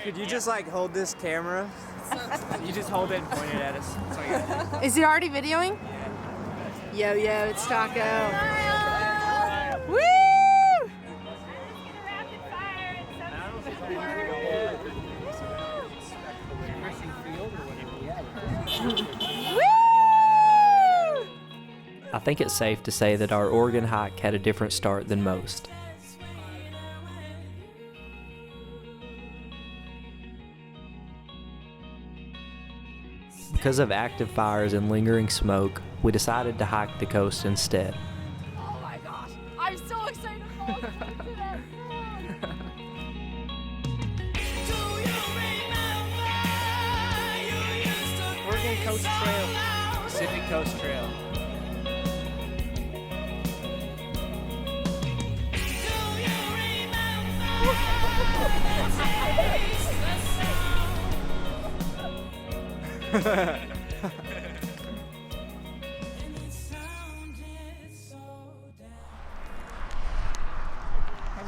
Could you just like hold this camera? You just hold it and point it at us. That's all you gotta do. Is it already videoing? Yeah. Yo, it's Taco. Woo! I think it's safe to say that our Oregon hike had a different start than most. Because of active fires and lingering smoke, we decided to hike the coast instead. Oh my gosh, I'm so excited for today. Oregon Coast Trail. Pacific Coast Trail. How's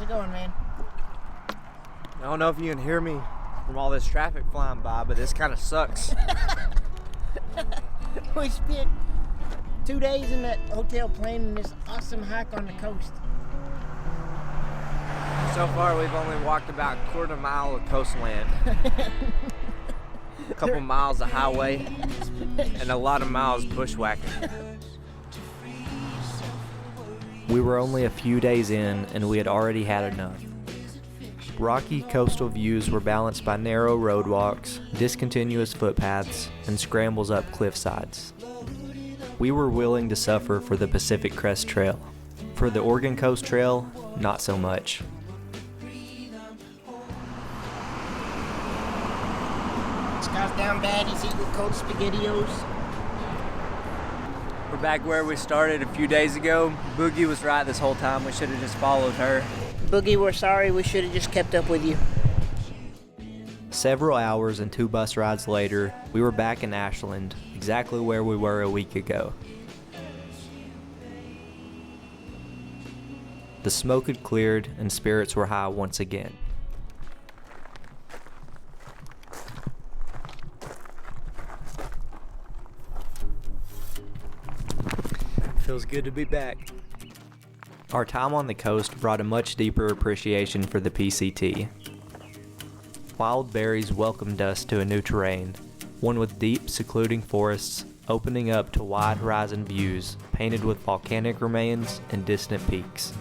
it going, man? I don't know if you can hear me from all this traffic flying by, but this kind of sucks. We spent 2 days in that hotel planning this awesome hike on the coast. So far, we've only walked about a quarter mile of coastland, a couple miles of highway, and a lot of miles bushwhacking. We were only a few days in and we had already had enough. Rocky coastal views were balanced by narrow roadwalks, discontinuous footpaths, and scrambles up cliff sides. We were willing to suffer for the Pacific Crest Trail. For the Oregon Coast Trail, not so much. Scott's down bad, he's eating cold SpaghettiOs. We're back where we started a few days ago. Boogie was right this whole time. We should have just followed her. Boogie, we're sorry, we should have just kept up with you. Several hours and 2 bus rides later, we were back in Ashland, exactly where we were a week ago. The smoke had cleared and spirits were high once again. Feels good to be back. Our time on the coast brought a much deeper appreciation for the PCT. Wild berries welcomed us to a new terrain, one with deep, secluding forests opening up to wide horizon views painted with volcanic remains and distant peaks.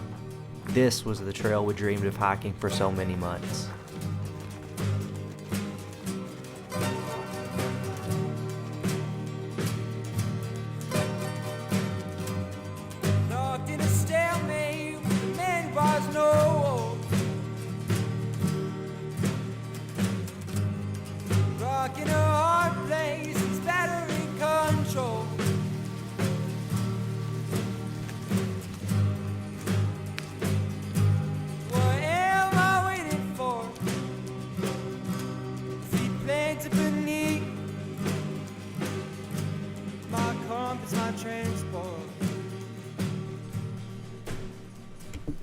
This was the trail we dreamed of hiking for so many months.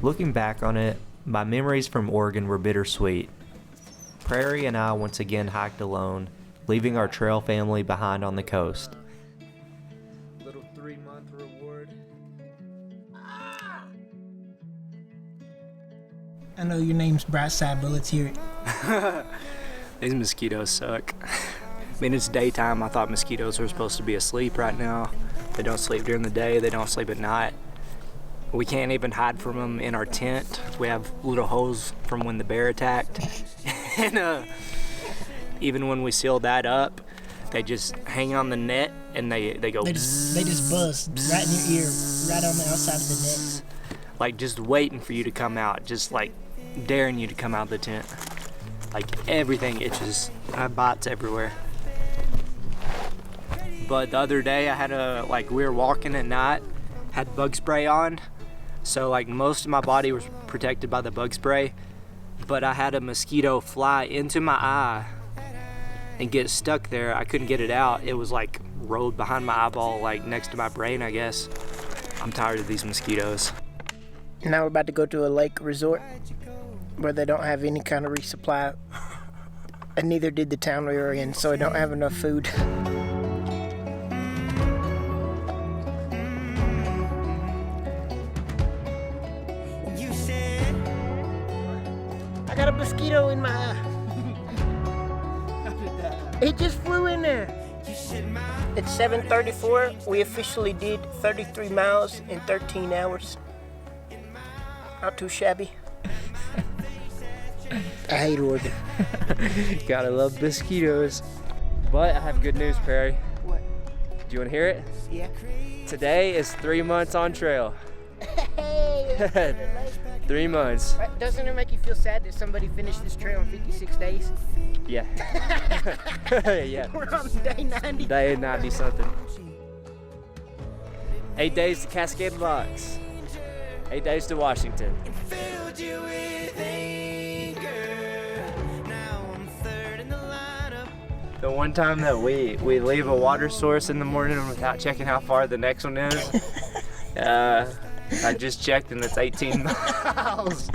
Looking back on it, my memories from Oregon were bittersweet. Prairie and I once again hiked alone, leaving our trail family behind on the coast. Little 3-month reward. I know your name's Brightside, but let's hear it. These mosquitoes suck. I mean, it's daytime. I thought mosquitoes were supposed to be asleep right now. They don't sleep during the day. They don't sleep at night. We can't even hide from them in our tent. We have little holes from when the bear attacked. And even when we seal that up, they just hang on the net and they go. They just buzz right in your ear, right on the outside of the net. Like just waiting for you to come out, just like daring you to come out of the tent. Like everything itches. I have bites everywhere. But the other day I had we were walking at night, had bug spray on. So like most of my body was protected by the bug spray, but I had a mosquito fly into my eye and get stuck there. I couldn't get it out. It was like rolled behind my eyeball, like next to my brain, I guess. I'm tired of these mosquitoes. Now we're about to go to a lake resort where they don't have any kind of resupply and neither did the town we were in, so I don't have enough food. I got a mosquito in my eye. It just flew in there. It's 7:34. We officially did 33 miles in 13 hours. Not too shabby. I hate Oregon. Gotta love mosquitoes. But I have good news, Perry. What? Do you want to hear it? Yeah. Today is 3 months on trail. Hey, 3 months. doesn't it make you feel sad that somebody finished this trail in 56 days? Yeah. Yeah. We're on day 90. Day 90 something. 8 days to Cascade Locks. 8 days to Washington. The one time that we leave a water source in the morning without checking how far the next one is, I just checked and it's 18 miles.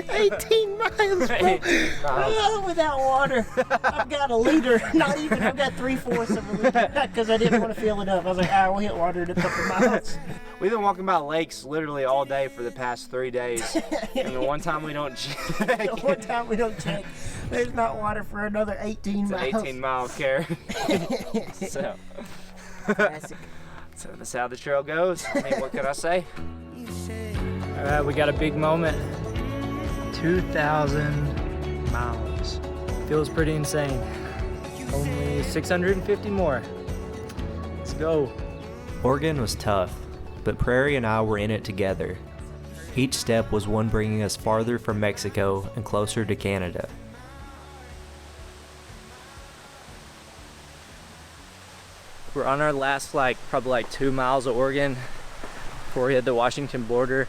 18 miles, bro. 18 miles. Oh, without water. I've got a liter. Not even. I've got 3/4 of a liter. Because I didn't want to fill it up. I was like, all right, we'll hit water in a couple miles. We've been walking by lakes literally all day for the past 3 days. And the one time we don't check, The one time we don't check, there's not water for another 18 it's an miles. 18-mile carry. So Classic. So that's how the trail goes. I mean, what can I say? All right, we got a big moment. 2,000 miles. Feels pretty insane. Only 650 more. Let's go. Oregon was tough, but Prairie and I were in it together. Each step was one bringing us farther from Mexico and closer to Canada. We're on our last probably 2 miles of Oregon before we hit the Washington border.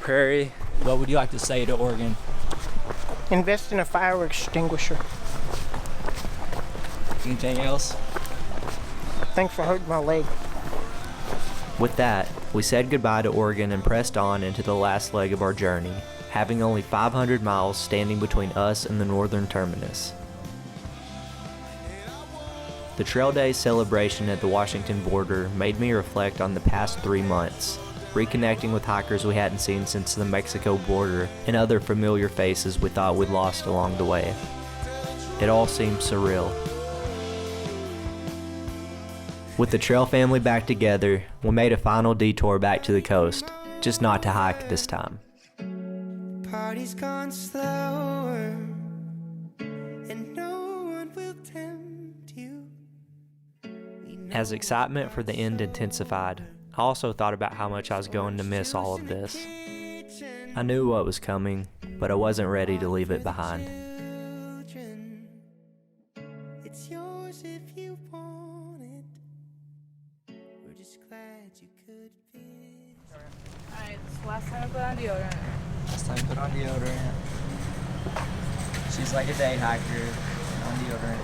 Prairie, what would you like to say to Oregon? Invest in a fire extinguisher. Anything else? Thanks for hurting my leg. With that, we said goodbye to Oregon and pressed on into the last leg of our journey, having only 500 miles standing between us and the northern terminus. The Trail Day celebration at the Washington border made me reflect on the past 3 months, reconnecting with hikers we hadn't seen since the Mexico border and other familiar faces we thought we'd lost along the way. It all seemed surreal. With the trail family back together, we made a final detour back to the coast, just not to hike this time. Party's gone slower, and no one will tempt you. As excitement for the end intensified, I also thought about how much I was going to miss all of this. I knew what was coming, but I wasn't ready to leave it behind. It's yours if you want it. We're just glad you could be. Alright, this is the last time I put on deodorant. Last time put on deodorant. She's like a day hiker on deodorant.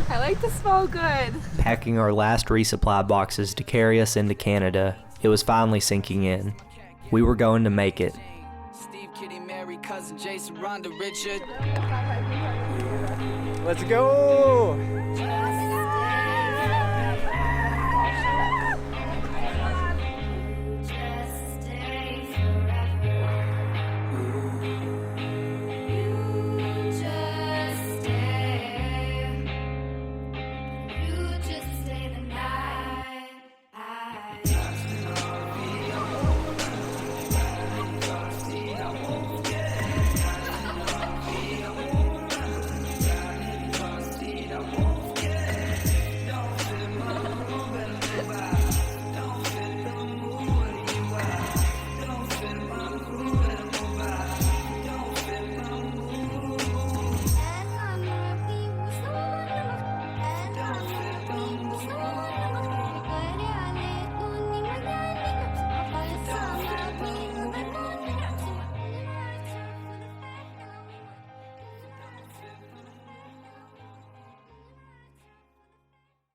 I like to smell good. Packing our last resupply boxes to carry us into Canada, it was finally sinking in. We were going to make it. Steve, Kitty, Mary, cousin Jason, Rhonda, Richard. Let's go!